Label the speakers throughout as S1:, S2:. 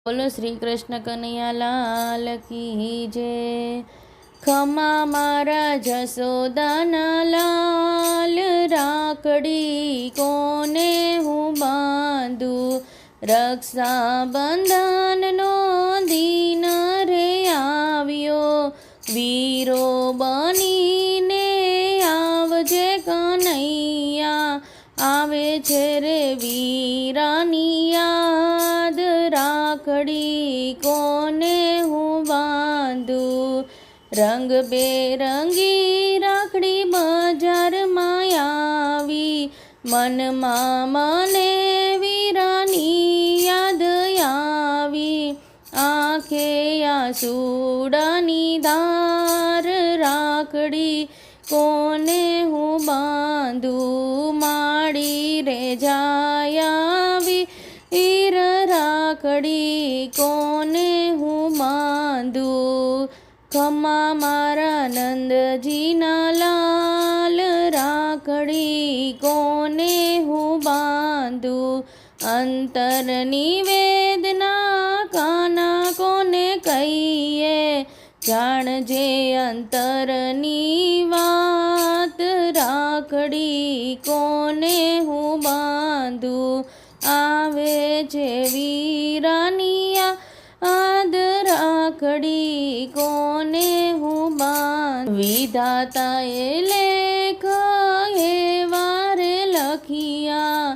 S1: બોલો શ્રી કૃષ્ણ કનૈયા લાલ કી જય। ખમા મારા જશોદાના લાલ, રાખડી કોને હું બાંધું। રક્ષાબંધનનો દિન રે આવ્યો, વીરો બનીને આવજે કનૈયા। આવે છે રે વીરાની યાદ, રાખડી કોને હું બાંધું। રંગબેરંગી રાખડી બજારમાં આવી, મનમાં મને વીરાની યાદ આવી। આંખે આંસુડાની ધાર, રાખડી કોને હું બાંધું। માડી રે જાય આવી વીર, રાખડી કોને હું બાંધું। ખમા મારા નંદજીના લાલ, રાખડી કોને હું બાંધું। અંતરની વેદના કાના કોને કહીએ, જાણજે અંતરની વાત, રાખડી કોને હું બાંધું। આવે છે વીરાની યાદ, રાખડી કોને હું બાંધું। વિધાતાએ લેખ એવા રે લખિયા,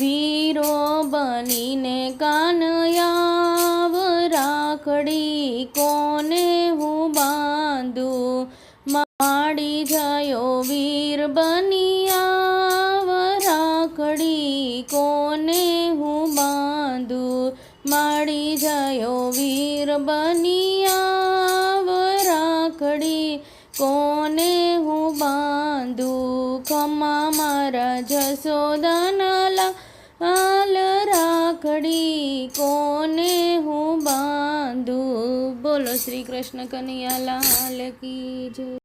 S1: વીરો બનીને કાનયાવ, રાખડી કોને હું બાંધું। માડી જયો વીર બનિયાવ, રાખડી કોને હું બાંધું। માડી જયો વીર બનિયાવ, રાખડી કોને હું બાંધું। ખમા મારા જશોદાના લાલ, રાખડી કોને હું બાંધું। બોલો શ્રી કૃષ્ણ કનૈયા લાલ કી જય।